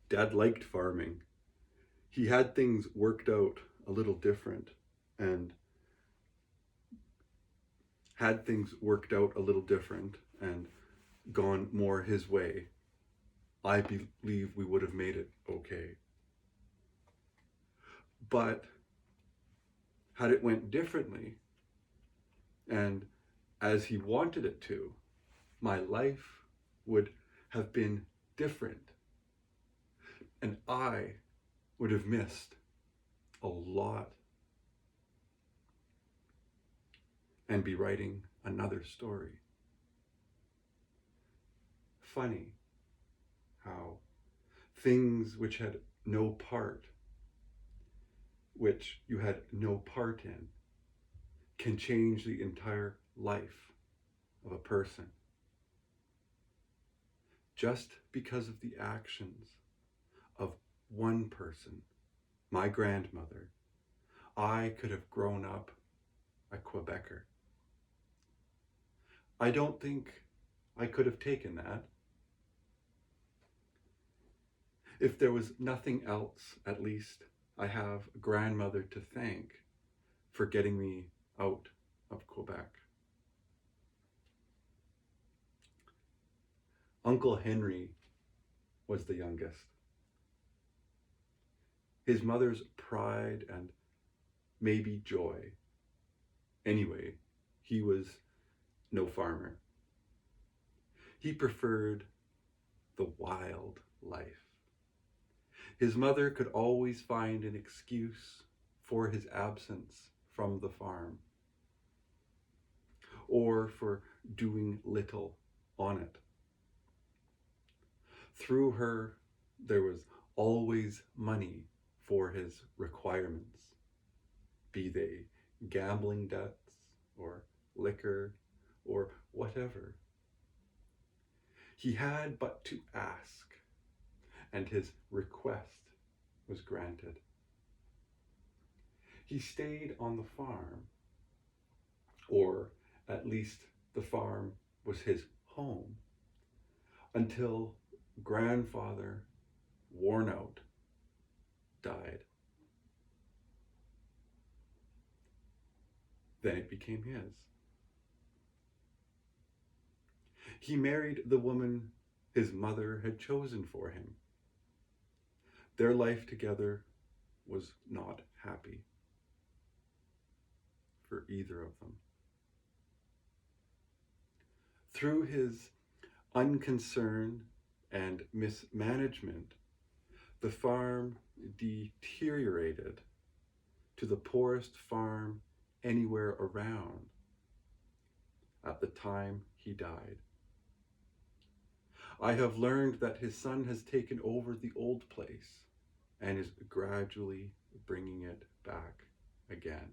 Dad liked farming. He had things worked out a little different and had things worked out a little different and gone more his way, I believe we would have made it okay. But had it went differently and as he wanted it to, my life would have been different and I would have missed a lot and be writing another story. Funny how things which had no part, which you had no part in, can change the entire life of a person. Just because of the actions of one person, my grandmother, I could have grown up a Quebecer. I don't think I could have taken that. If there was nothing else, at least I have a grandmother to thank for getting me out of Quebec. Uncle Henry was the youngest. His mother's pride and maybe joy. Anyway, he was no farmer. He preferred the wild life. His mother could always find an excuse for his absence from the farm or for doing little on it. Through her, there was always money for his requirements, be they gambling debts or liquor or whatever. He had but to ask, and his request was granted. He stayed on the farm, or at least the farm was his home, until grandfather, worn out, died. Then it became his. He married the woman his mother had chosen for him. Their life together was not happy for either of them. Through his unconcern and mismanagement, the farm deteriorated to the poorest farm anywhere around at the time he died. I have learned that his son has taken over the old place and is gradually bringing it back again.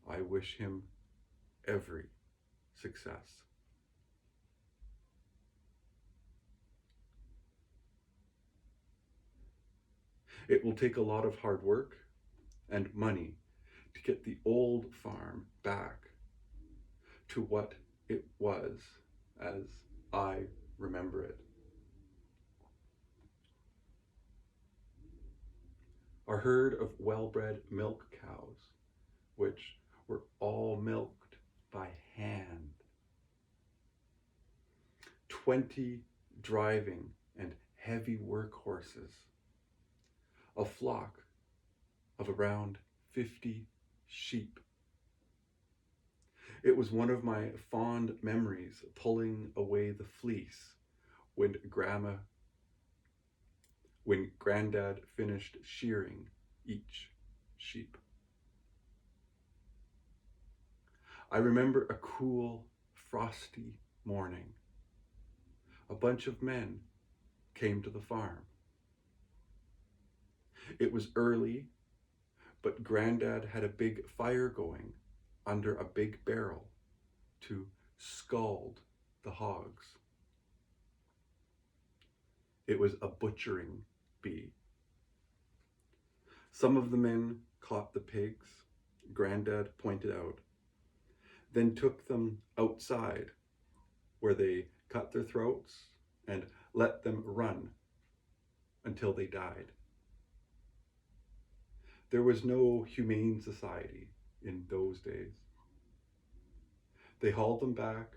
I wish him every success. It will take a lot of hard work and money to get the old farm back to what it was as I remember it. A herd of well-bred milk cows, which were all milked by hand. 20 driving and heavy workhorses. A flock of around 50 sheep. It was one of my fond memories pulling away the fleece when Granddad finished shearing each sheep. I remember a cool, frosty morning. A bunch of men came to the farm. It was early, but Granddad had a big fire going under a big barrel to scald the hogs. It was a butchering bee. Some of the men caught the pigs, Granddad pointed out, then took them outside where they cut their throats and let them run. until they died. There was no humane society in those days. They hauled them back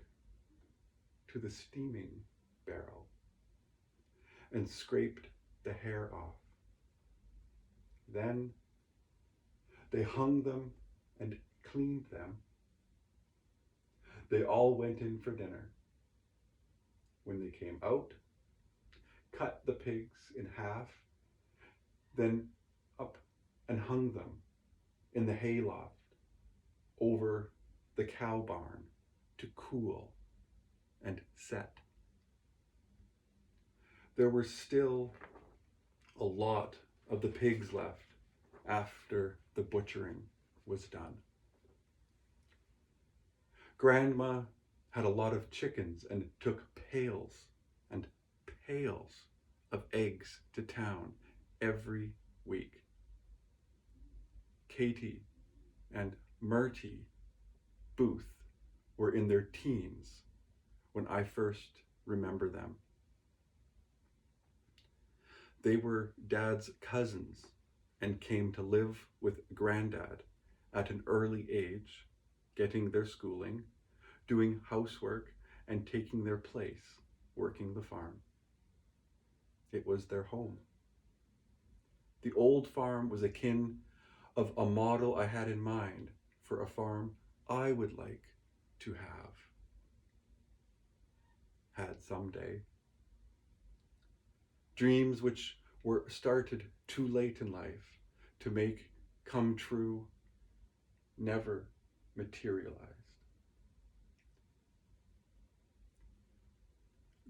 to the steaming barrel and scraped the hair off. Then they hung them and cleaned them. They all went in for dinner. When they came out, cut the pigs in half, then up and hung them in the hayloft over the cow barn to cool and set. There were still a lot of the pigs left after the butchering was done. Grandma had a lot of chickens and took pails and pails of eggs to town every week. Katie and Murty Booth were in their teens when I first remember them. They were Dad's cousins and came to live with Granddad at an early age, getting their schooling, doing housework, and taking their place working the farm. It was their home. The old farm was akin of a model I had in mind for a farm I would like to have had someday. Dreams which were started too late in life to make come true never materialized.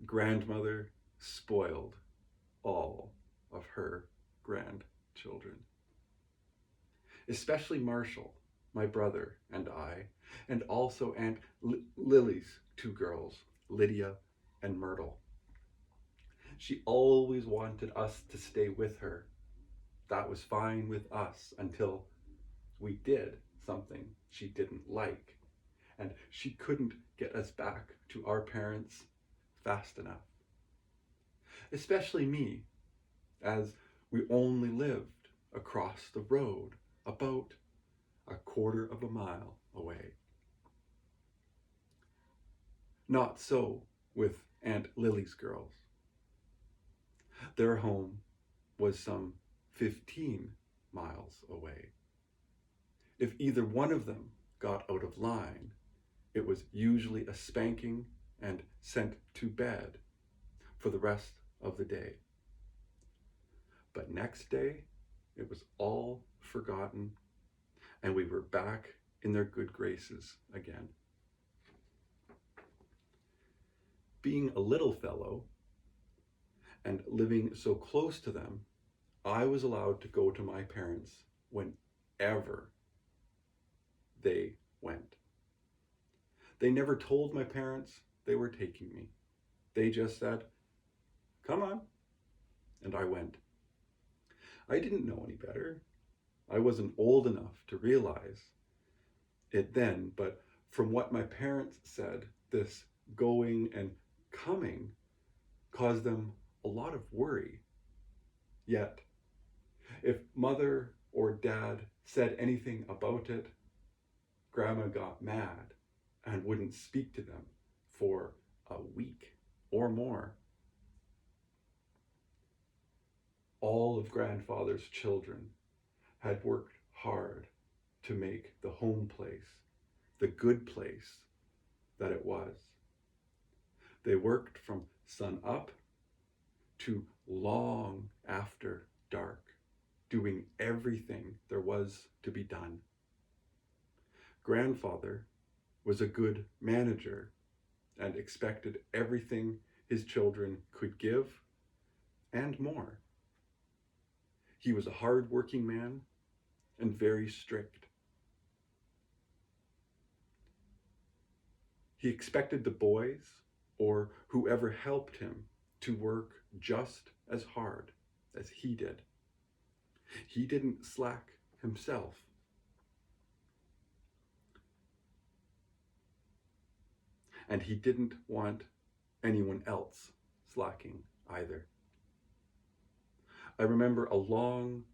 Grandmother spoiled all of her grandchildren, especially Marshall, my brother, and I, and also Aunt Lily's two girls, Lydia and Myrtle. She always wanted us to stay with her. That was fine with us until we did something she didn't like, and she couldn't get us back to our parents fast enough. Especially me, as we only lived across the road, about a quarter of a mile away. Not so with Aunt Lily's girls. Their home was some 15 miles away. If either one of them got out of line, it was usually a spanking and sent to bed for the rest of the day. But next day, it was all forgotten, and we were back in their good graces again. Being a little fellow and living so close to them, I was allowed to go to my parents whenever they went. They never told my parents they were taking me. They just said, "Come on," and I went. I didn't know any better. I wasn't old enough to realize it then, but from what my parents said, this going and coming caused them a lot of worry. Yet, if Mother or Dad said anything about it, Grandma got mad and wouldn't speak to them for a week or more. All of Grandfather's children had worked hard to make the home place the good place that it was. They worked from sun up to long after dark, doing everything there was to be done. Grandfather was a good manager and expected everything his children could give and more. He was a hard-working man and very strict. He expected the boys or whoever helped him to work just as hard as he did. He didn't slack himself. And he didn't want anyone else slacking either. I remember a long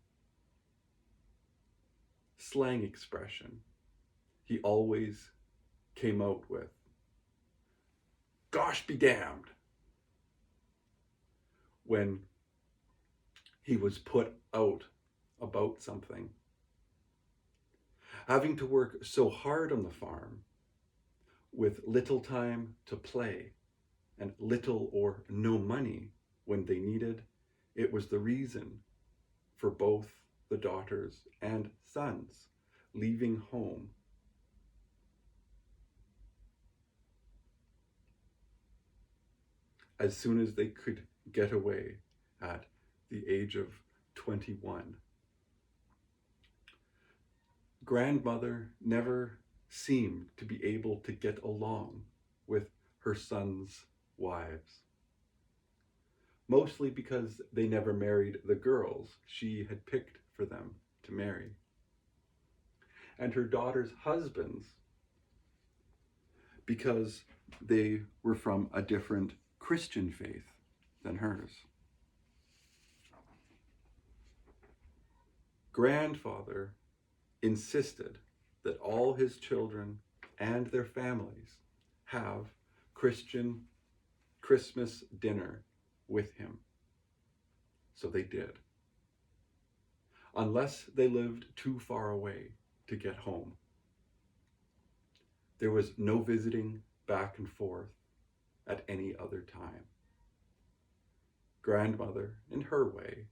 slang expression he always came out with. Gosh be damned. When he was put out about something. Having to work so hard on the farm with little time to play and little or no money when they needed, it was the reason for both the daughters and sons leaving home. As soon as they could get away at the age of 21. Grandmother never seemed to be able to get along with her sons' wives, mostly because they never married the girls she had picked for them to marry. And her daughters' husbands, because they were from a different Christian faith than hers. Grandfather insisted that all his children and their families have Christian Christmas dinner with him. So they did. Unless they lived too far away to get home. There was no visiting back and forth at any other time. Grandmother, in her way,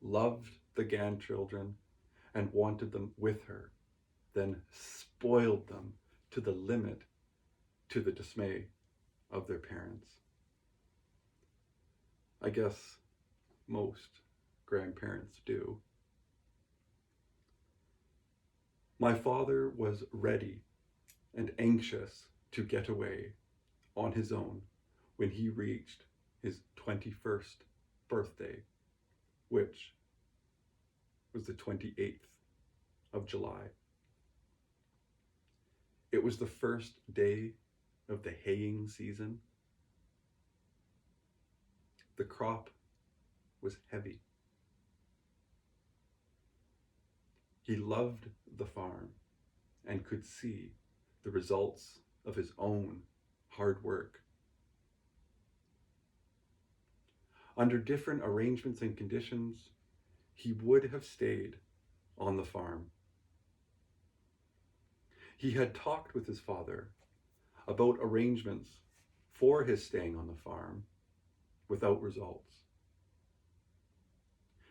loved the grandchildren and wanted them with her, then spoiled them to the limit, to the dismay of their parents. I guess most grandparents do. My father was ready and anxious to get away on his own when he reached his 21st birthday, which was the 28th of July. It was the first day of the haying season. The crop was heavy. He loved the farm and could see the results of his own hard work. Under different arrangements and conditions, he would have stayed on the farm. He had talked with his father about arrangements for his staying on the farm without results.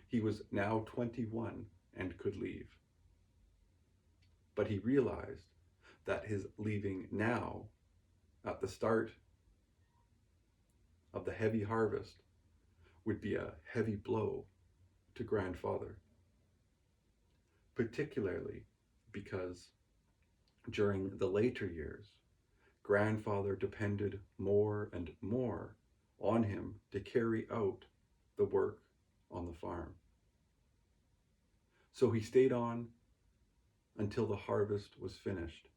He was now 21 and could leave. But he realized that his leaving now, at the start of the heavy harvest, would be a heavy blow to grandfather, particularly because during the later years, grandfather depended more and more on him to carry out the work on the farm. So he stayed on until the harvest was finished.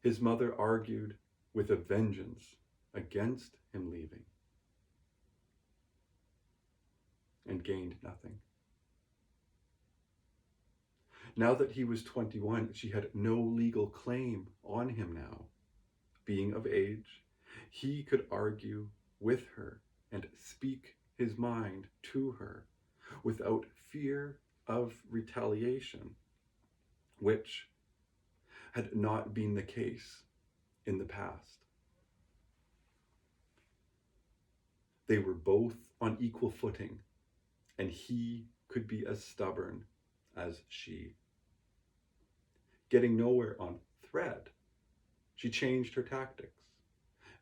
His mother argued with a vengeance against him leaving and gained nothing. Now that he was 21, she had no legal claim on him now. Being of age, he could argue with her and speak his mind to her without fear of retaliation, which had not been the case in the past. They were both on equal footing, and he could be as stubborn as she. Getting nowhere on thread, she changed her tactics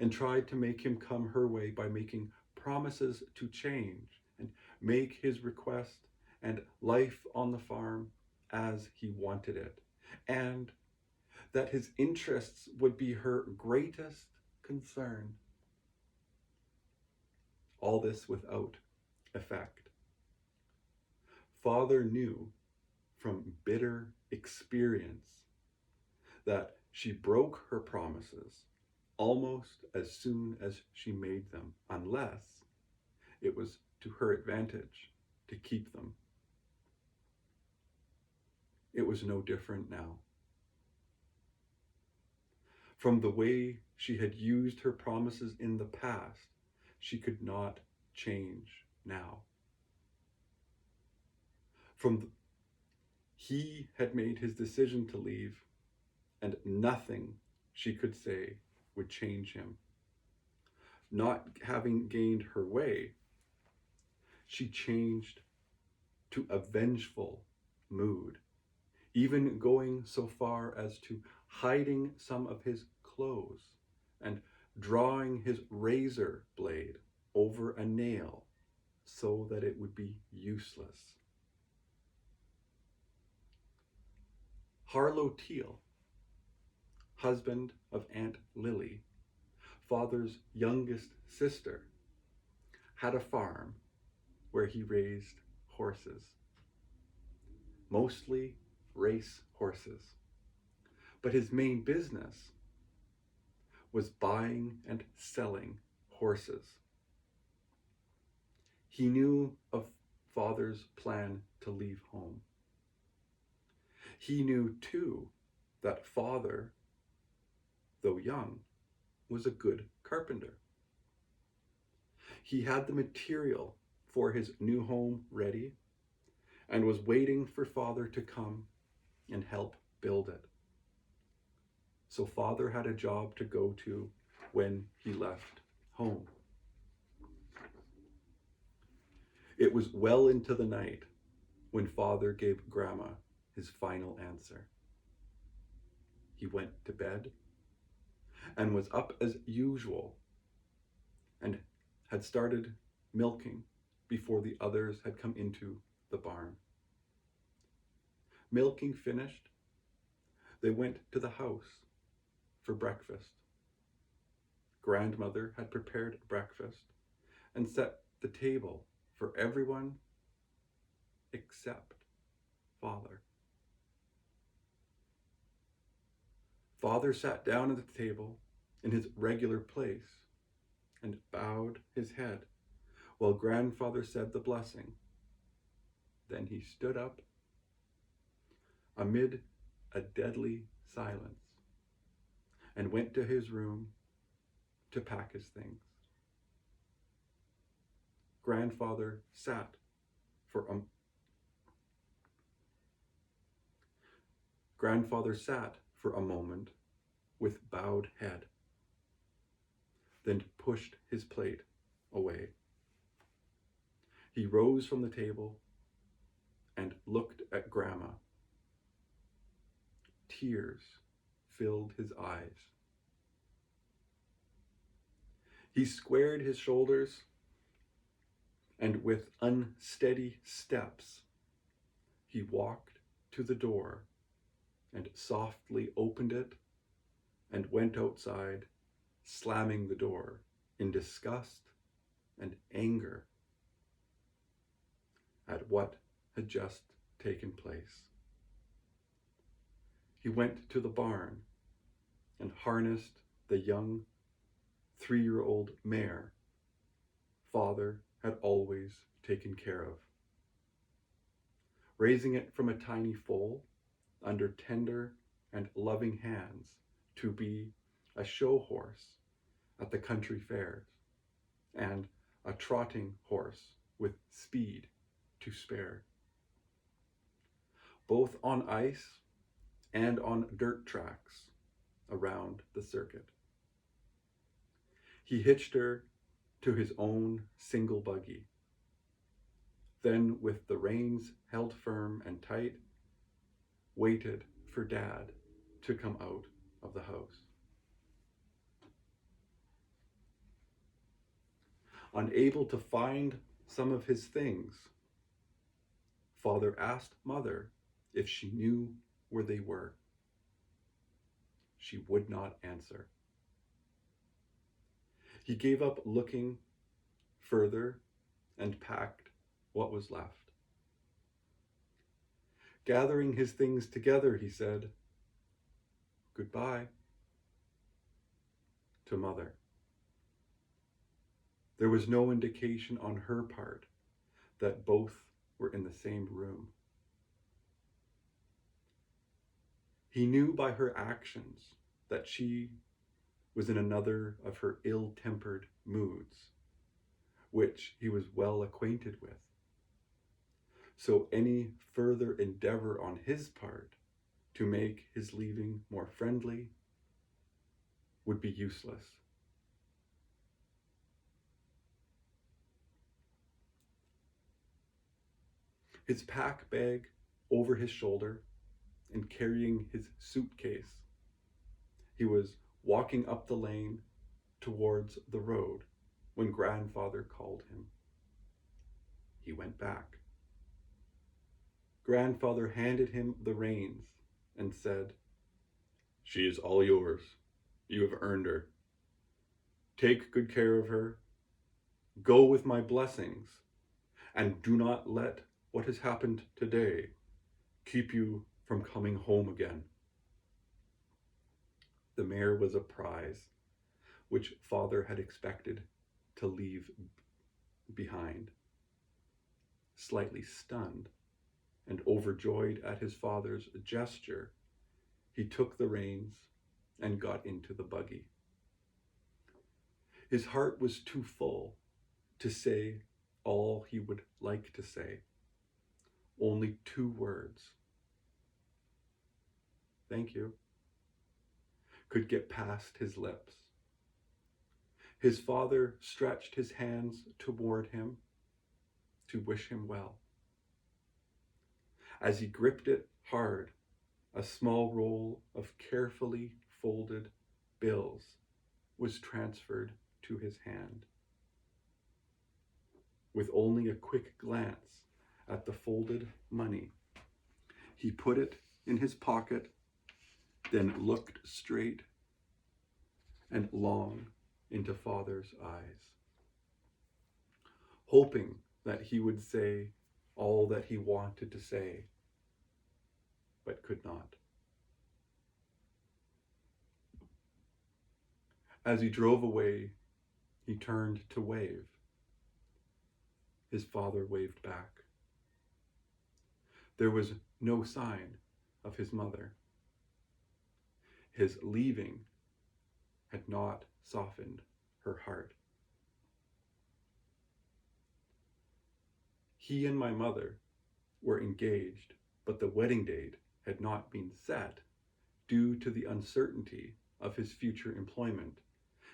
and tried to make him come her way by making promises to change and make his request and life on the farm as he wanted it, and that his interests would be her greatest concern. All this without effect. Father knew from bitter experience that she broke her promises almost as soon as she made them, unless it was to her advantage to keep them. It was no different now. From the way she had used her promises in the past, she could not change now. He had made his decision to leave, and nothing she could say would change him. Not having gained her way, she changed to a vengeful mood, even going so far as to hiding some of his clothes and drawing his razor blade over a nail so that it would be useless. Harlow Teal, husband of Aunt Lily, father's youngest sister, had a farm where he raised horses, mostly race horses. But his main business was buying and selling horses. He knew of father's plan to leave home. He knew too that father, though young, was a good carpenter. He had the material for his new home ready and was waiting for father to come and help build it. So father had a job to go to when he left home. It was well into the night when father gave Grandma his final answer. He went to bed and was up as usual and had started milking before the others had come into the barn. Milking finished, they went to the house for breakfast. Grandmother had prepared breakfast and set the table for everyone except father. Father sat down at the table in his regular place and bowed his head while grandfather said the blessing. Then he stood up amid a deadly silence and went to his room to pack his things. Grandfather sat for a moment with bowed head, then pushed his plate away. He rose from the table and looked at Grandma. Tears filled his eyes. He squared his shoulders and with unsteady steps, he walked to the door and softly opened it and went outside, slamming the door in disgust and anger at what had just taken place. He went to the barn and harnessed the young 3-year-old mare father had always taken care of, raising it from a tiny foal under tender and loving hands to be a show horse at the country fairs and a trotting horse with speed to spare, both on ice and on dirt tracks around the circuit. He hitched her to his own single buggy. Then, with the reins held firm and tight, waited for Dad to come out of the house. Unable to find some of his things, Father asked Mother if she knew where they were. She would not answer. He gave up looking further and packed what was left. Gathering his things together, he said, "Goodbye," to Mother. There was no indication on her part that both were in the same room. He knew by her actions that she was in another of her ill-tempered moods, which he was well acquainted with. So any further endeavor on his part to make his leaving more friendly would be useless. His pack bag over his shoulder and carrying his suitcase, he was walking up the lane towards the road when grandfather called him. He went back. Grandfather handed him the reins and said, "She is all yours. You have earned her. Take good care of her. Go with my blessings, and do not let what has happened today keep you from coming home again." The mare was a prize, which father had expected to leave behind. Slightly stunned and overjoyed at his father's gesture, he took the reins and got into the buggy. His heart was too full to say all he would like to say. Only 2 words, "Thank you," could get past his lips. His father stretched his hands toward him to wish him well. As he gripped it hard, a small roll of carefully folded bills was transferred to his hand. With only a quick glance at the folded money, he put it in his pocket, then looked straight and long into father's eyes, hoping that he would say all that he wanted to say, but could not. As he drove away, he turned to wave. His father waved back. There was no sign of his mother. His leaving had not softened her heart. He and my mother were engaged, but the wedding date had not been set due to the uncertainty of his future employment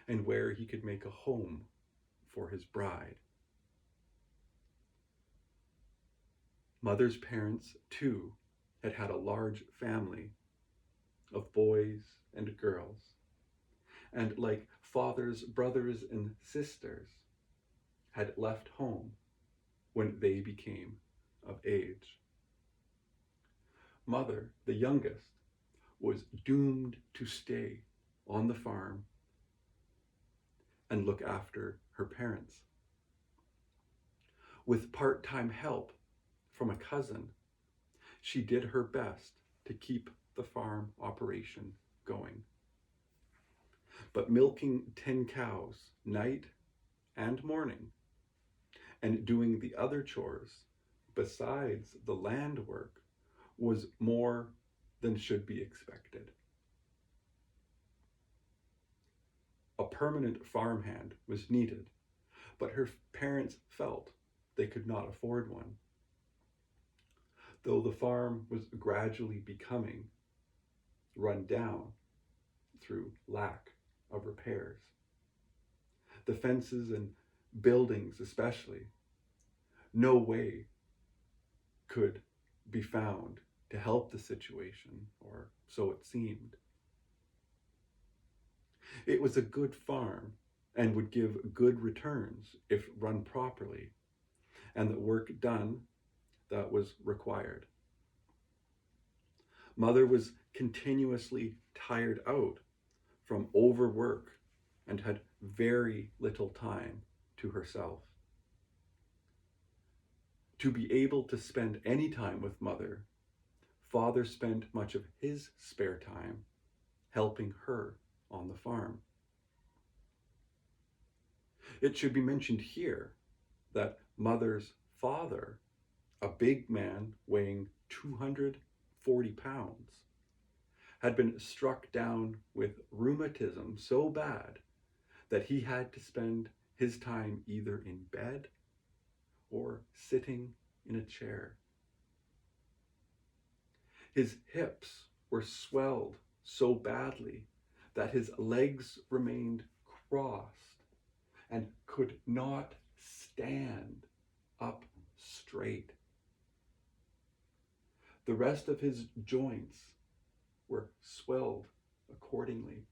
and where he could make a home for his bride. Mother's parents, too, had had a large family of boys and girls, and like father's brothers and sisters, had left home when they became of age. Mother, the youngest, was doomed to stay on the farm and look after her parents. With part-time help from a cousin, she did her best to keep the farm operation going. But milking 10 cows night and morning and doing the other chores besides the land work was more than should be expected. A permanent farmhand was needed, but her parents felt they could not afford one. Though the farm was gradually becoming run down through lack of repairs. The fences and buildings especially, no way could be found to help the situation, or so it seemed. It was a good farm and would give good returns if run properly, and the work done that was required. Mother was continuously tired out from overwork and had very little time to herself. To be able to spend any time with mother, father spent much of his spare time helping her on the farm. It should be mentioned here that mother's father, a big man weighing 240 pounds, had been struck down with rheumatism so bad that he had to spend his time either in bed or sitting in a chair. His hips were swelled so badly that his legs remained crossed and could not stand up straight. The rest of his joints were swelled accordingly.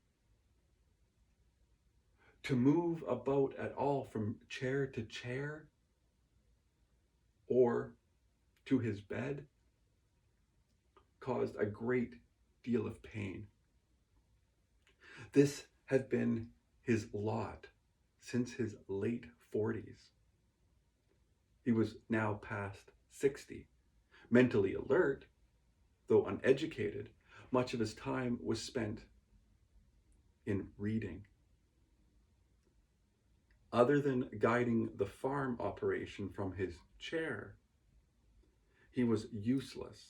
To move about at all from chair to chair or to his bed caused a great deal of pain. This had been his lot since his late 40s. He was now past 60, mentally alert, though uneducated. Much of his time was spent in reading. Other than guiding the farm operation from his chair, he was useless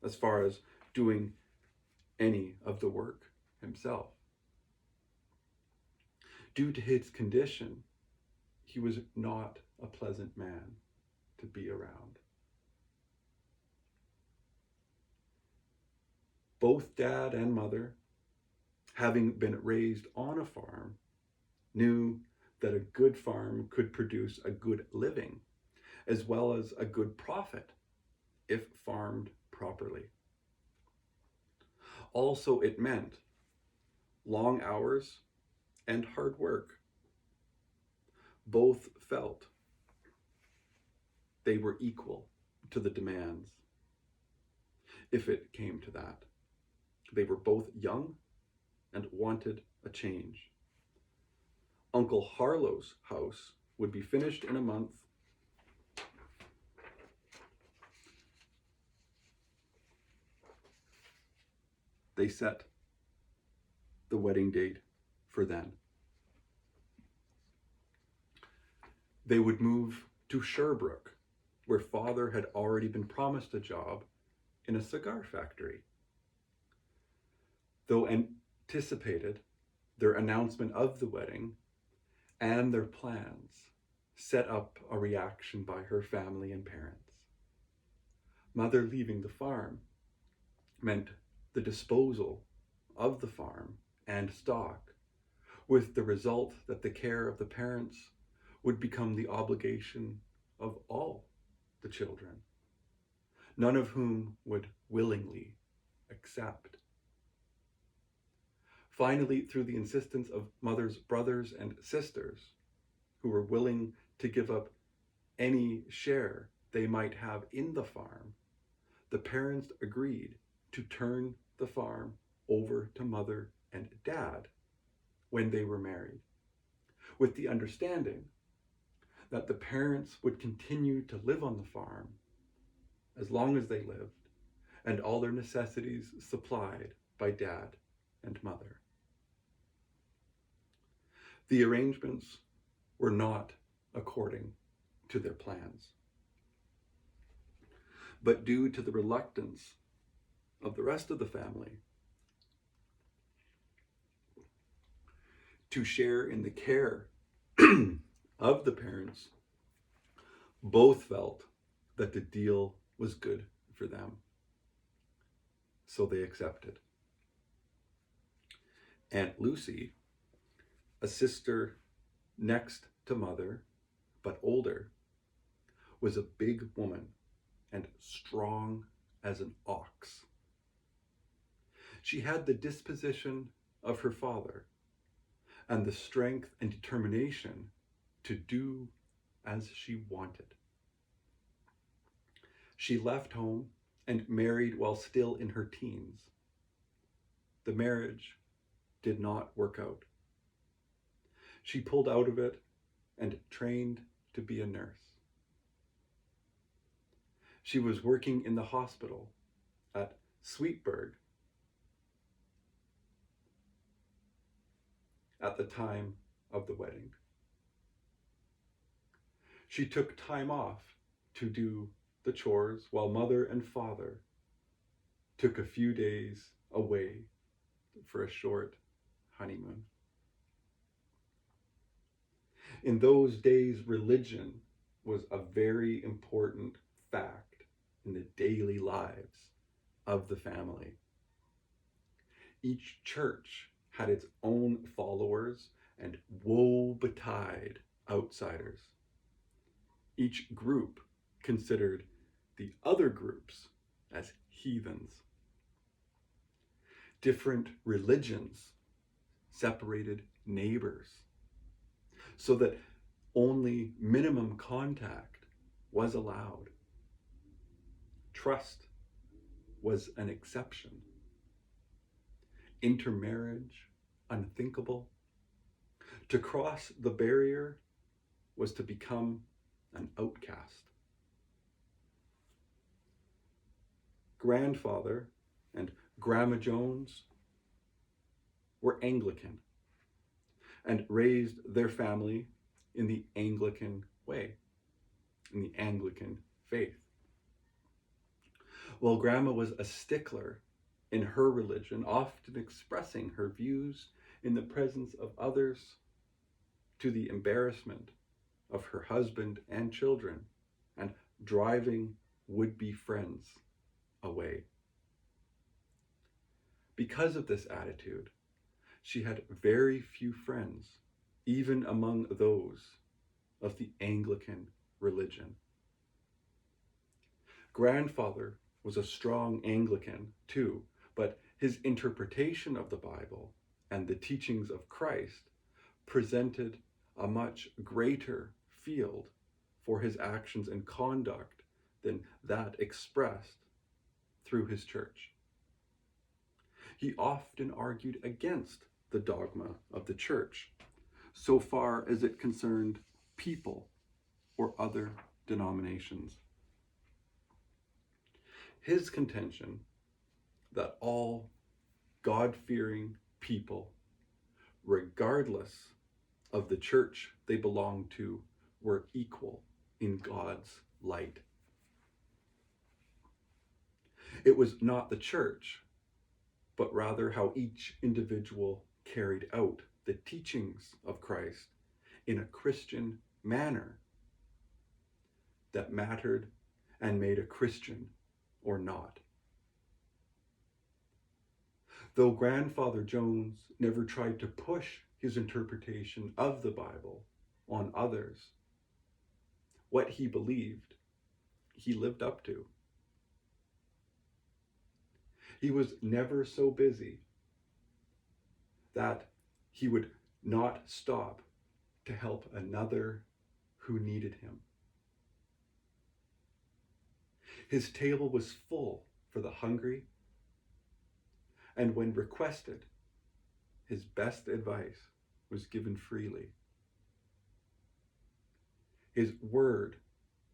as far as doing any of the work himself. Due to his condition, he was not a pleasant man to be around. Both dad and mother, having been raised on a farm, knew that a good farm could produce a good living, as well as a good profit if farmed properly. Also, it meant long hours and hard work. Both felt they were equal to the demands, if it came to that. They were both young and wanted a change. Uncle Harlow's house would be finished in a month. They set the wedding date for then. They would move to Sherbrooke, where father had already been promised a job in a cigar factory. Though anticipated, their announcement of the wedding and their plans set up a reaction by her family and parents. Mother leaving the farm meant the disposal of the farm and stock, with the result that the care of the parents would become the obligation of all the children, none of whom would willingly accept. Finally, through the insistence of mother's brothers and sisters, who were willing to give up any share they might have in the farm, the parents agreed to turn the farm over to mother and dad when they were married, with the understanding that the parents would continue to live on the farm as long as they lived, and all their necessities supplied by dad and mother. The arrangements were not according to their plans, but due to the reluctance of the rest of the family to share in the care of the parents, both felt that the deal was good for them, so they accepted. Aunt Lucy, a sister next to mother, but older, was a big woman and strong as an ox. She had the disposition of her father and the strength and determination to do as she wanted. She left home and married while still in her teens. The marriage did not work out. She pulled out of it and trained to be a nurse. She was working in the hospital at Sweetburg at the time of the wedding. She took time off to do the chores while mother and father took a few days away for a short honeymoon. In those days, religion was a very important fact in the daily lives of the family. Each church had its own followers and woe betide outsiders. Each group considered the other groups as heathens. Different religions separated neighbors so that only minimum contact was allowed. Trust was an exception. Intermarriage, unthinkable. To cross the barrier was to become an outcast. Grandfather and Grandma Jones were Anglican and raised their family in the Anglican way, in the Anglican faith. While Grandma was a stickler in her religion, often expressing her views in the presence of others to the embarrassment of her husband and children, and driving would-be friends away. Because of this attitude, she had very few friends, even among those of the Anglican religion. Grandfather was a strong Anglican too, but his interpretation of the Bible and the teachings of Christ presented a much greater field for his actions and conduct than that expressed through his church. He often argued against the dogma of the church, so far as it concerned people or other denominations. His contention that all God-fearing people, regardless of the church they belonged to, were equal in God's light. It was not the church, but rather how each individual carried out the teachings of Christ in a Christian manner that mattered and made a Christian or not. Though Grandfather Jones never tried to push his interpretation of the Bible on others, what he believed, he lived up to. He was never so busy that he would not stop to help another who needed him. His table was full for the hungry, and when requested, his best advice was given freely. His word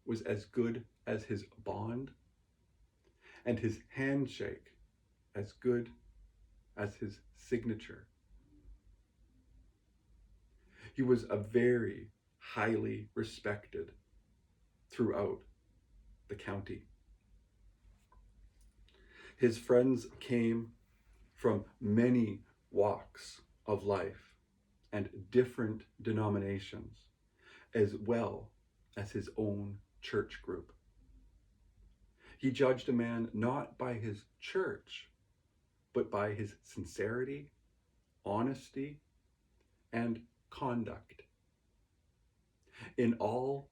was as good as his bond, and his handshake as good as his signature. He was a very highly respected throughout the county. His friends came from many walks of life and different denominations, as well as his own church group. He judged a man not by his church, but by his sincerity, honesty, and conduct. In all,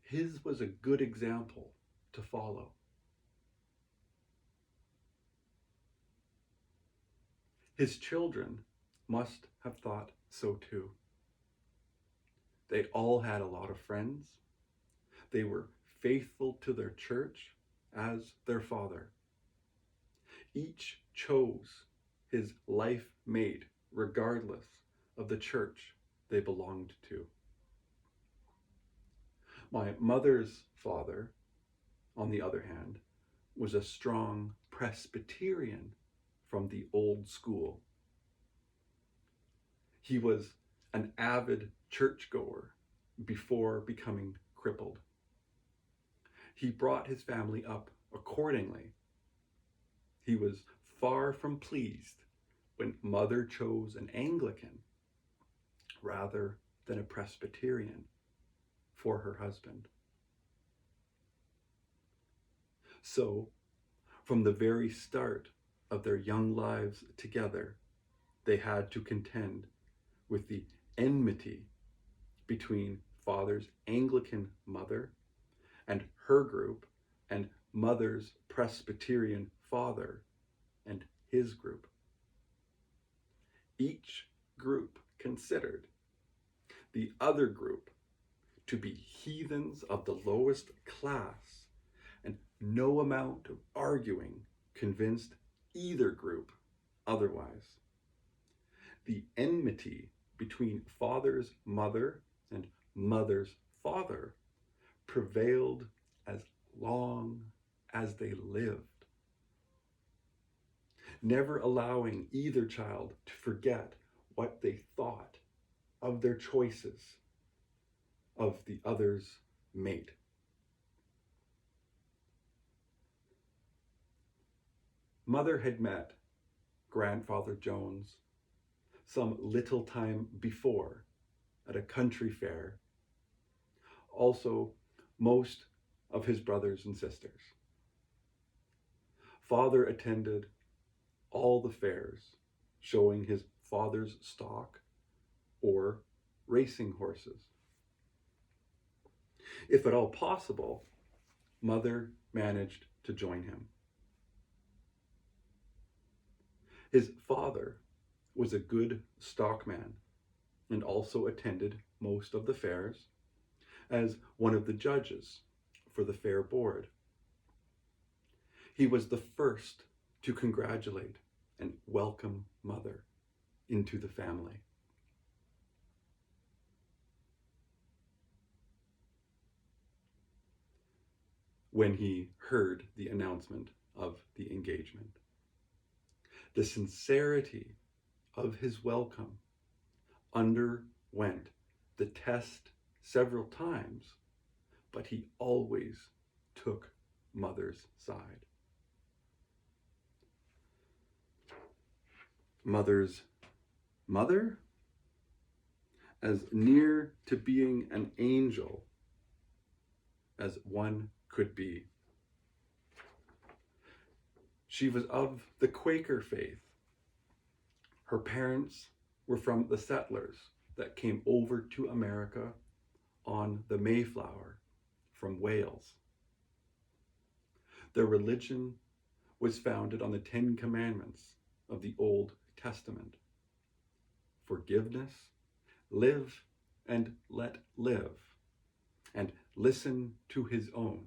his was a good example to follow. His children must have thought so too. They all had a lot of friends. They were faithful to their church as their father. Each chose his life mate regardless of the church they belonged to. My mother's father, on the other hand, was a strong Presbyterian from the old school. He was an avid churchgoer before becoming crippled. He brought his family up accordingly. He was far from pleased when Mother chose an Anglican rather than a Presbyterian for her husband. So, from the very start of their young lives together, they had to contend with the enmity between Father's Anglican mother and her group, and Mother's Presbyterian father and his group. Each group considered the other group to be heathens of the lowest class, and no amount of arguing convinced either group otherwise. The enmity between Father's mother and Mother's father prevailed as long as they lived, never allowing either child to forget what they thought of their choices of the other's mate. Mother had met Grandfather Jones some little time before at a country fair, also most of his brothers and sisters. Father attended all the fairs showing his father's stock or racing horses. If at all possible, Mother managed to join him. His father was a good stockman and also attended most of the fairs as one of the judges for the fair board. He was the first to congratulate and welcome Mother into the family. When he heard the announcement of the engagement, the sincerity of his welcome underwent the test several times, but he always took Mother's side. Mother's mother, as near to being an angel as one could be. She was of the Quaker faith. Her parents were from the settlers that came over to America on the Mayflower from Wales. Their religion was founded on the 10 Commandments of the Old Testament. Forgiveness, live and let live, and listen to his own.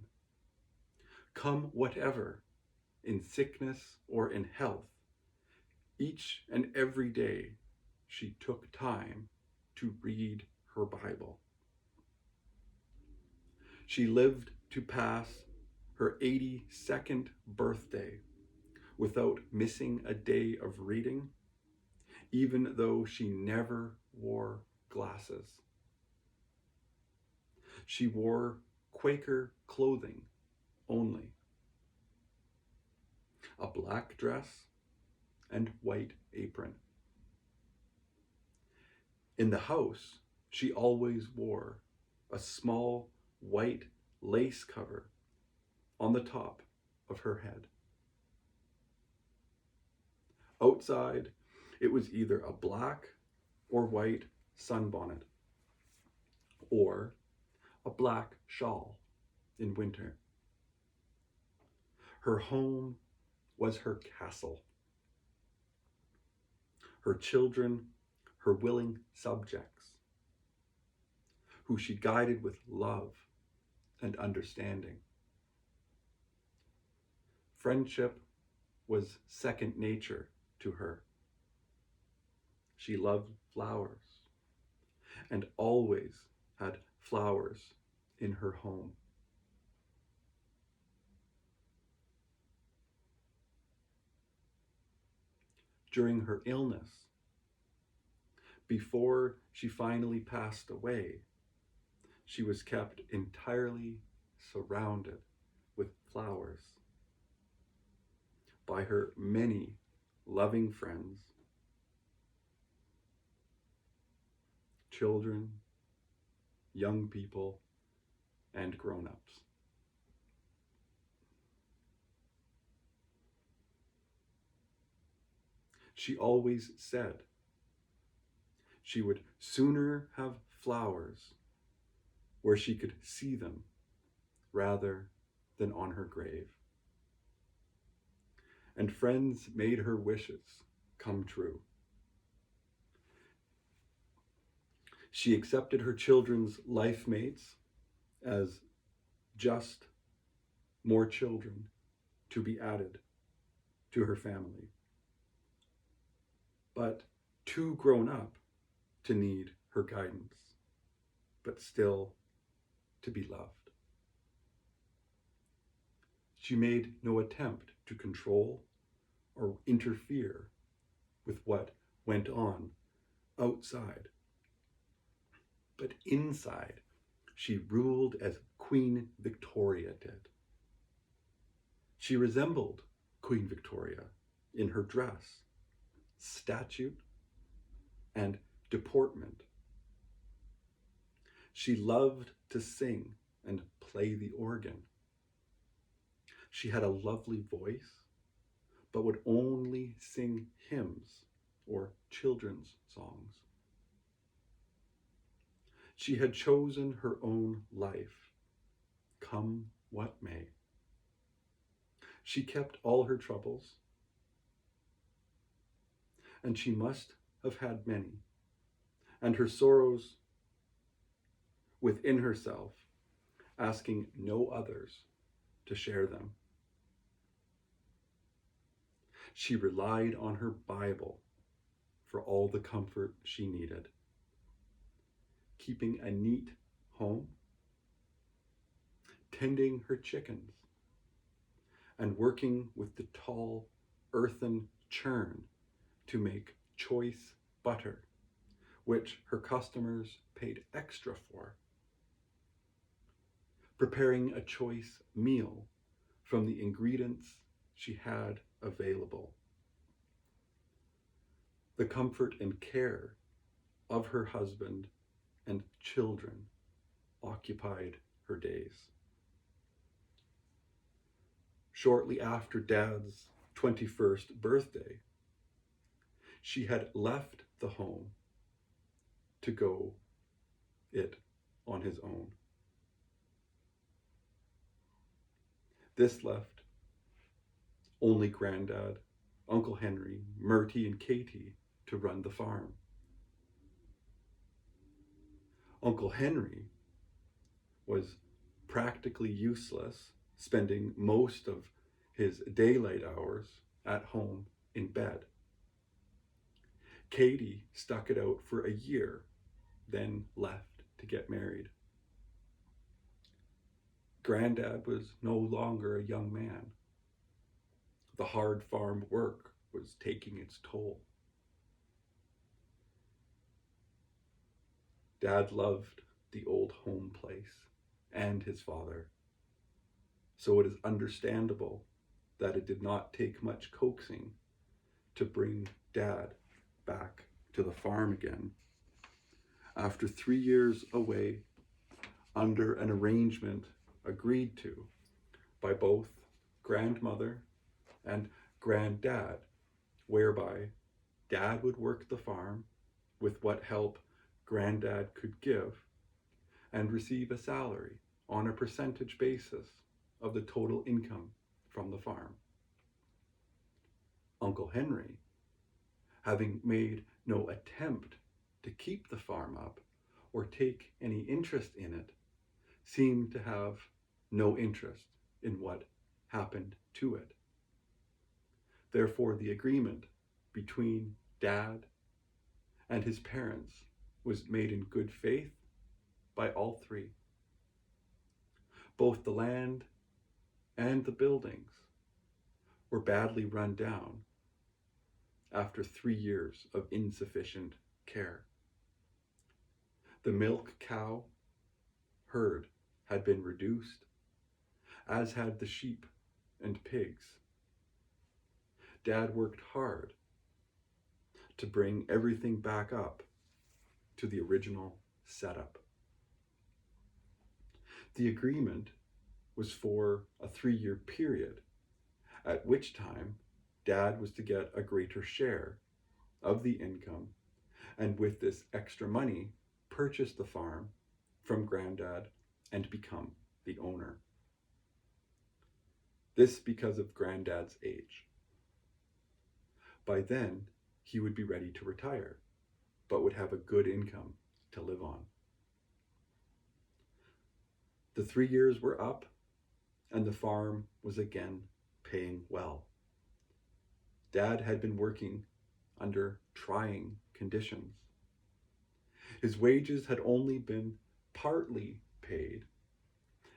Come whatever, in sickness or in health, each and every day she took time to read her Bible. She lived to pass her 82nd birthday without missing a day of reading, even though she never wore glasses. She wore Quaker clothing only, a black dress and white apron. In the house, she always wore a small white lace cover on the top of her head. Outside, it was either a black or white sunbonnet, or a black shawl in winter. Her home was her castle. Her children, her willing subjects, who she guided with love and understanding. Friendship was second nature to her. She loved flowers and always had flowers in her home. During her illness, before she finally passed away, she was kept entirely surrounded with flowers by her many loving friends, children, young people, and grown-ups. She always said she would sooner have flowers where she could see them rather than on her grave. And friends made her wishes come true. She accepted her children's life mates as just more children to be added to her family, but too grown up to need her guidance, but still to be loved. She made no attempt to control or interfere with what went on outside, but inside she ruled as Queen Victoria did. She resembled Queen Victoria in her dress, statute, and deportment. She loved to sing and play the organ. She had a lovely voice, but would only sing hymns or children's songs. She had chosen her own life, come what may. She kept all her troubles, and she must have had many, and her sorrows within herself, asking no others to share them. She relied on her Bible for all the comfort she needed, keeping a neat home, tending her chickens, and working with the tall earthen churn to make choice butter, which her customers paid extra for, preparing a choice meal from the ingredients she had available. The comfort and care of her husband and children occupied her days. Shortly after Dad's 21st birthday, she had left the home to go it on his own. This left only Granddad, Uncle Henry, Murty, and Katie to run the farm. Uncle Henry was practically useless, spending most of his daylight hours at home in bed. Katie stuck it out for a year, then left to get married. Granddad was no longer a young man. The hard farm work was taking its toll. Dad loved the old home place and his father, so it is understandable that it did not take much coaxing to bring Dad back to the farm again. After 3 years away, under an arrangement agreed to by both grandmother and granddad, whereby Dad would work the farm with what help Granddad could give and receive a salary on a percentage basis of the total income from the farm. Uncle Henry, having made no attempt to keep the farm up or take any interest in it, seemed to have no interest in what happened to it. Therefore, the agreement between Dad and his parents was made in good faith by all three. Both the land and the buildings were badly run down after 3 years of insufficient care. The milk cow herd had been reduced, as had the sheep and pigs. Dad worked hard to bring everything back up to the original setup. The agreement was for a 3-year period, at which time Dad was to get a greater share of the income, and with this extra money, purchase the farm from Granddad and become the owner. This because of Granddad's age. By then, he would be ready to retire, but would have a good income to live on. The 3 years were up, and the farm was again paying well. Dad had been working under trying conditions. His wages had only been partly paid,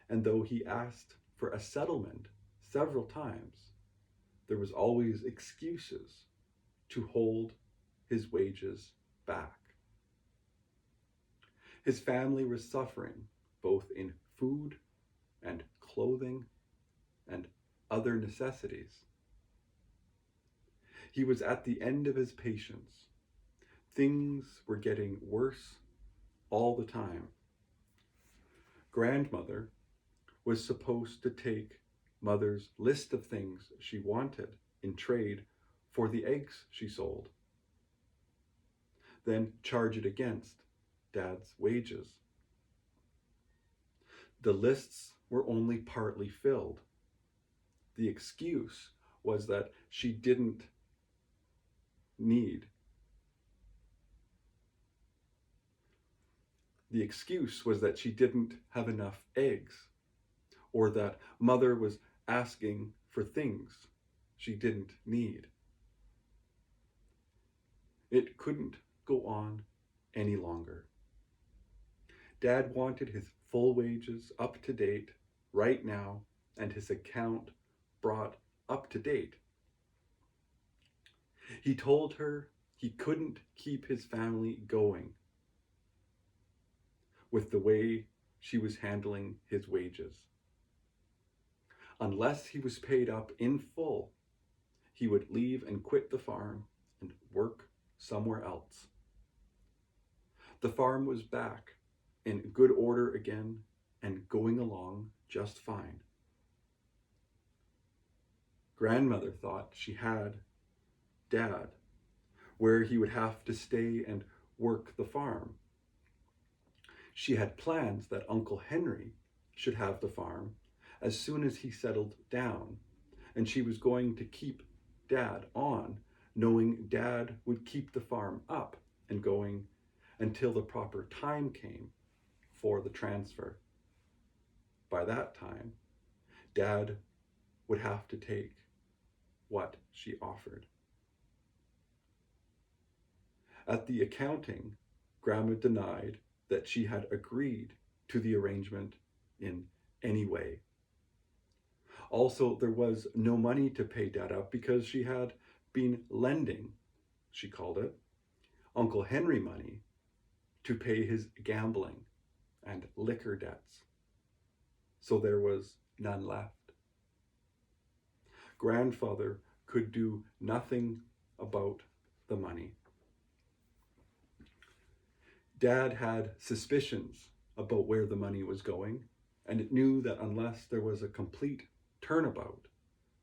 and though he asked for a settlement several times, there was always excuses to hold his wages back. His family was suffering both in food and clothing and other necessities. He was at the end of his patience. Things were getting worse all the time. Grandmother was supposed to take Mother's list of things she wanted in trade for the eggs she sold, then charge it against Dad's wages. The lists were only partly filled. The excuse was that she didn't need. The excuse was that she didn't have enough eggs, or that Mother was asking for things she didn't need. It couldn't go on any longer. Dad wanted his full wages up to date right now and his account brought up to date. He told her he couldn't keep his family going with the way she was handling his wages. Unless he was paid up in full, he would leave and quit the farm and work somewhere else. The farm was back in good order again and going along just fine. Grandmother thought she had Dad, where he would have to stay and work the farm. She had plans that Uncle Henry should have the farm as soon as he settled down, and she was going to keep Dad on, knowing Dad would keep the farm up and going until the proper time came for the transfer. By that time, Dad would have to take what she offered. At the accounting, Grandma denied that she had agreed to the arrangement in any way. Also, there was no money to pay Dad up because she had been lending, she called it, Uncle Henry money to pay his gambling and liquor debts. So there was none left. Grandfather could do nothing about the money. Dad had suspicions about where the money was going, and it knew that unless there was a complete turnabout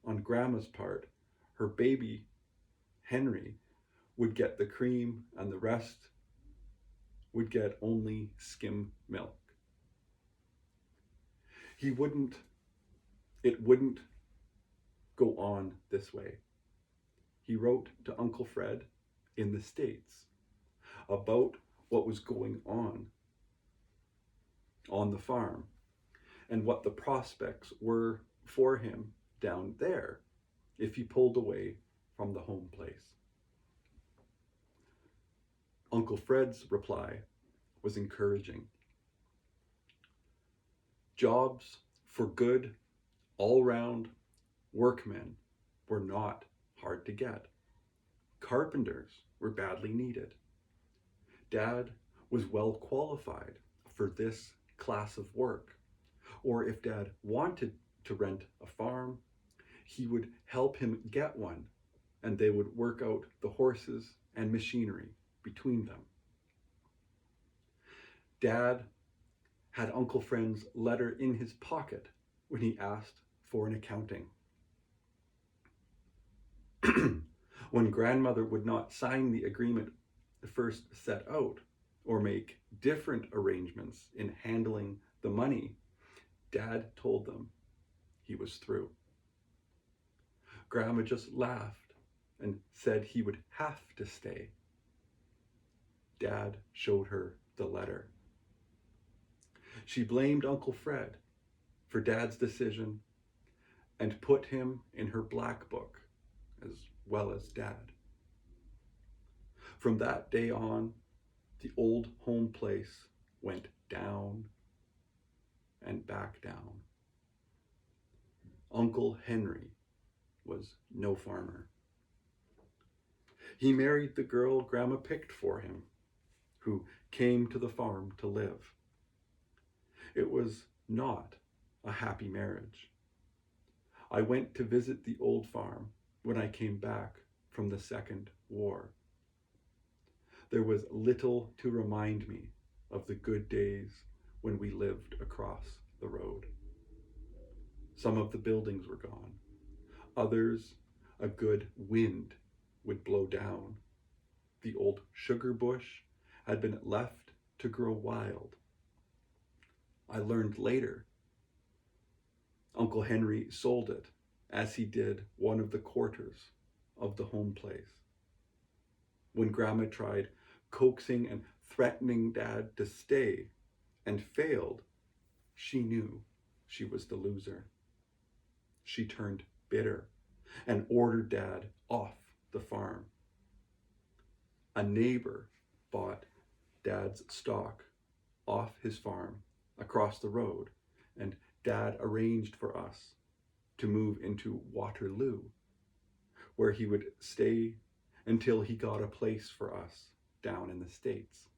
on Grandma's part, her baby, Henry, would get the cream and the rest would get only skim milk. It wouldn't go on this way. He wrote to Uncle Fred in the States about what was going on the farm and what the prospects were for him down there if he pulled away from the home place. Uncle Fred's reply was encouraging. Jobs for good, all-round workmen were not hard to get. Carpenters were badly needed. Dad was well qualified for this class of work, or if Dad wanted to rent a farm, he would help him get one, and they would work out the horses and machinery between them. Dad had Uncle Fred's letter in his pocket when he asked for an accounting. When grandmother would not sign the agreement first set out, or make different arrangements in handling the money, Dad told them he was through. Grandma just laughed and said he would have to stay. Dad showed her the letter. She blamed Uncle Fred for Dad's decision and put him in her black book, as well as Dad. From that day on, the old home place went down and back down. Uncle Henry was no farmer. He married the girl Grandma picked for him, who came to the farm to live. It was not a happy marriage. I went to visit the old farm when I came back from the Second War. There was little to remind me of the good days when we lived across the road. Some of the buildings were gone. Others, a good wind would blow down. The old sugar bush had been left to grow wild. I learned later Uncle Henry sold it, as he did one of the quarters of the home place. When Grandma tried coaxing and threatening Dad to stay and failed, she knew she was the loser. She turned bitter and ordered Dad off the farm. A neighbor bought Dad's stock off his farm across the road, and Dad arranged for us to move into Waterloo, where he would stay until he got a place for us down in the States.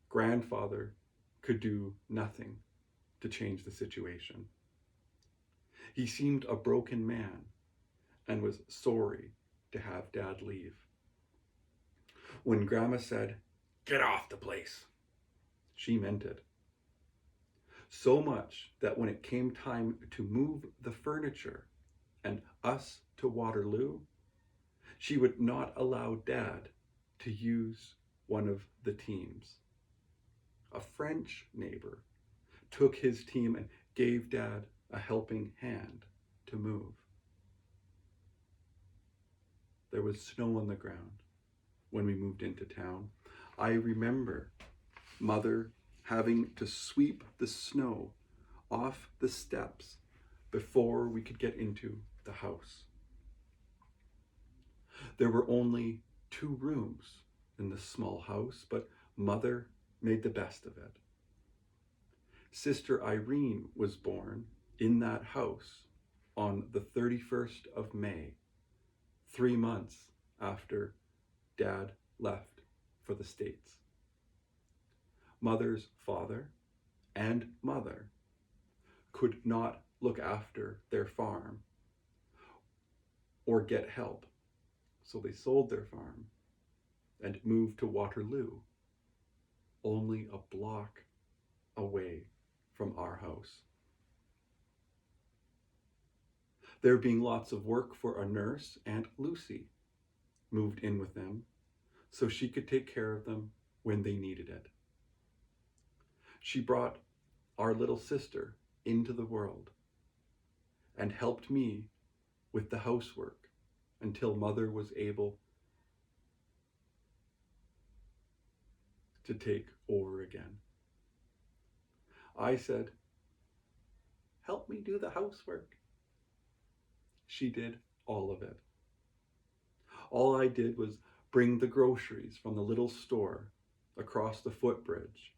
Grandfather could do nothing to change the situation. He seemed a broken man and was sorry to have Dad leave. When Grandma said, "Get off the place," she meant it. So much that when it came time to move the furniture and us to Waterloo, she would not allow Dad to use one of the teams. A French neighbor took his team and gave Dad a helping hand to move. There was snow on the ground when we moved into town. I remember Mother having to sweep the snow off the steps before we could get into the house. There were only 2 rooms in the small house, but Mother made the best of it. Sister Irene was born in that house on the 31st of May, 3 months after Dad left for the States. Mother's father and mother could not look after their farm or get help, so they sold their farm and moved to Waterloo, only a block away from our house. There being lots of work for a nurse, Aunt Lucy moved in with them so she could take care of them when they needed it. She brought our little sister into the world and helped me with the housework until Mother was able to take over again. I said, "Help me do the housework." She did all of it. All I did was bring the groceries from the little store across the footbridge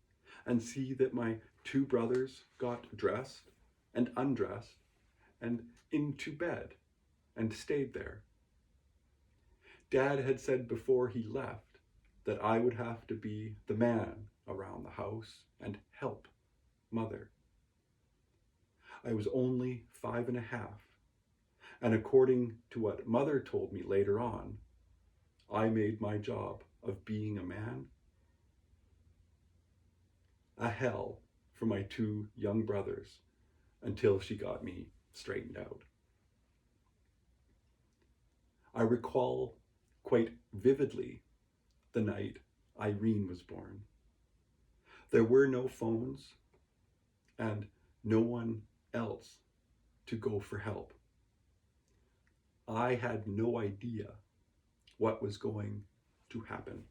and see that my 2 brothers got dressed and undressed and into bed and stayed there. Dad had said before he left that I would have to be the man around the house and help Mother. I was only 5.5, and according to what Mother told me later on, I made my job of being a man a hell for my 2 young brothers until she got me straightened out. I recall quite vividly the night Irene was born. There were no phones and no one else to go for help. I had no idea what was going to happen.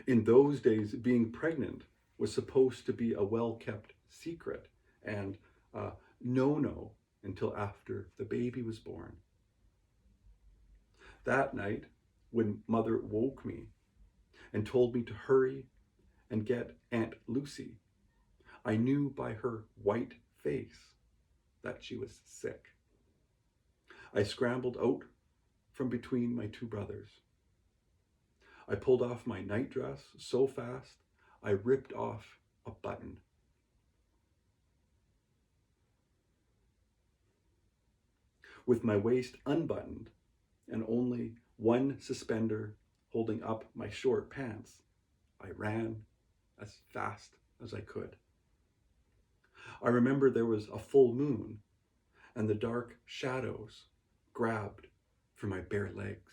In those days, being pregnant was supposed to be a well-kept secret and no until after the baby was born. That night, when Mother woke me and told me to hurry and get Aunt Lucy, I knew by her white face that she was sick. I scrambled out from between my 2 brothers. I pulled off my nightdress so fast, I ripped off a button. With my waist unbuttoned and only one suspender holding up my short pants, I ran as fast as I could. I remember there was a full moon and the dark shadows grabbed for my bare legs.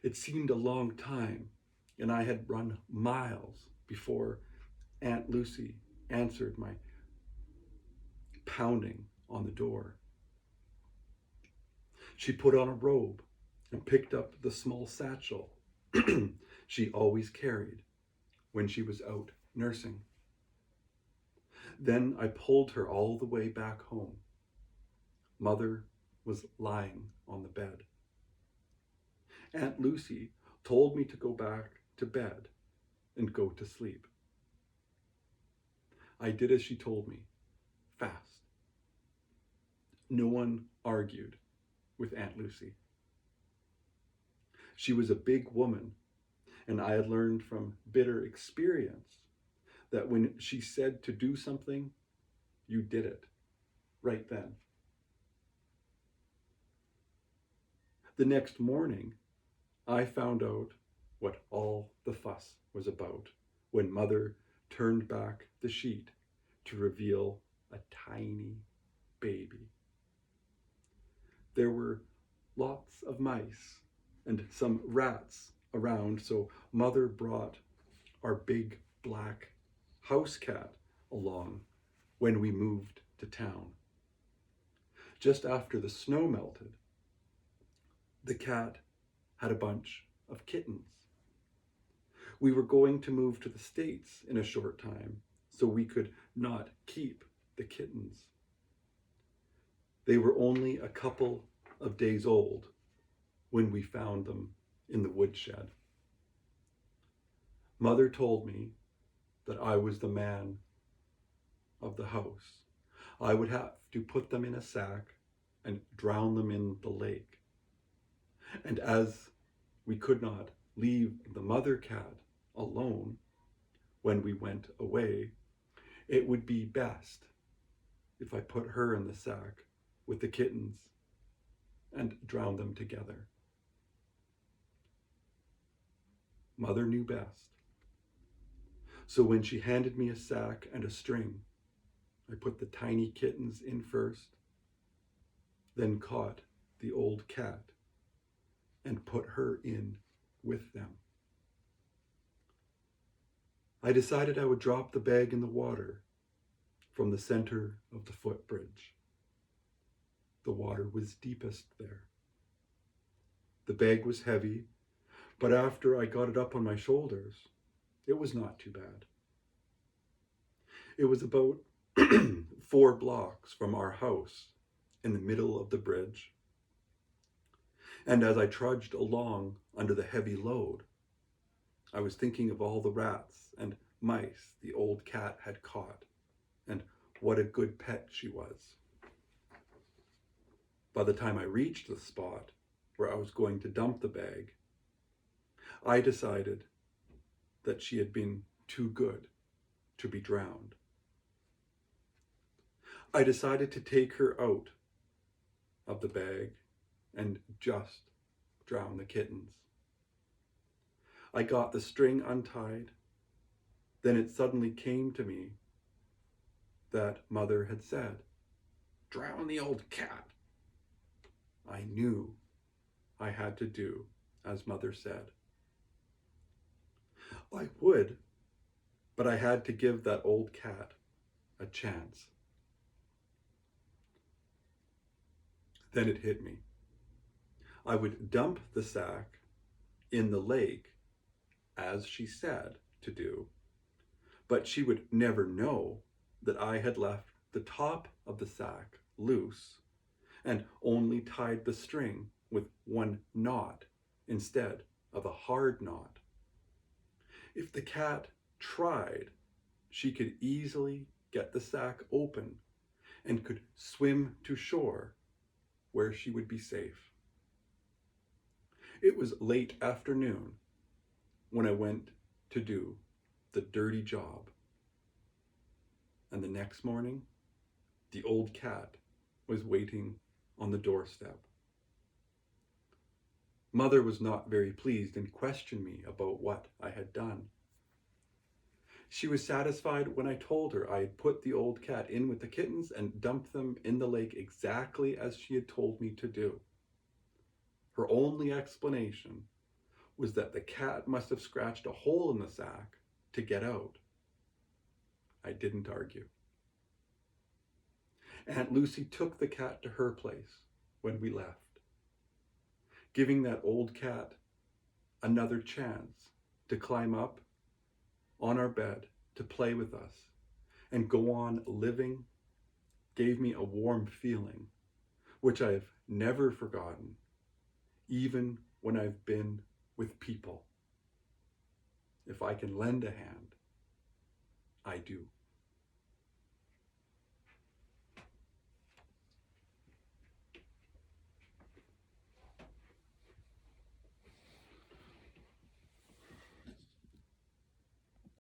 It seemed a long time, and I had run miles before Aunt Lucy answered my pounding on the door. She put on a robe and picked up the small satchel she always carried when she was out nursing. Then I pulled her all the way back home. Mother was lying on the bed. Aunt Lucy told me to go back to bed and go to sleep. I did as she told me, fast. No one argued with Aunt Lucy. She was a big woman, and I had learned from bitter experience that when she said to do something, you did it right then. The next morning, I found out what all the fuss was about when Mother turned back the sheet to reveal a tiny baby. There were lots of mice and some rats around, so Mother brought our big black house cat along when we moved to town. Just after the snow melted, the cat had a bunch of kittens. We were going to move to the States in a short time, so we could not keep the kittens. They were only a couple of days old when we found them in the woodshed. Mother told me that I was the man of the house. I would have to put them in a sack and drown them in the lake. And as we could not leave the mother cat alone when we went away, it would be best if I put her in the sack with the kittens and drowned them together. Mother knew best. So when she handed me a sack and a string, I put the tiny kittens in first, then caught the old cat and put her in with them. I decided I would drop the bag in the water from the center of the footbridge. The water was deepest there. The bag was heavy, but after I got it up on my shoulders, it was not too bad. It was about 4 blocks from our house in the middle of the bridge. And as I trudged along under the heavy load, I was thinking of all the rats and mice the old cat had caught, and what a good pet she was. By the time I reached the spot where I was going to dump the bag, I decided that she had been too good to be drowned. I decided to take her out of the bag and just drown the kittens. I got the string untied. Then it suddenly came to me that Mother had said, "Drown the old cat." I knew I had to do as Mother said. I would, but I had to give that old cat a chance. Then it hit me. I would dump the sack in the lake, as she said to do, but she would never know that I had left the top of the sack loose and only tied the string with one knot instead of a hard knot. If the cat tried, she could easily get the sack open and could swim to shore where she would be safe. It was late afternoon when I went to do the dirty job. And the next morning, the old cat was waiting on the doorstep. Mother was not very pleased and questioned me about what I had done. She was satisfied when I told her I had put the old cat in with the kittens and dumped them in the lake exactly as she had told me to do. Her only explanation was that the cat must have scratched a hole in the sack to get out. I didn't argue. Aunt Lucy took the cat to her place when we left, giving that old cat another chance to climb up on our bed to play with us and go on living, gave me a warm feeling, which I've never forgotten, even when I've been with people. If I can lend a hand, I do.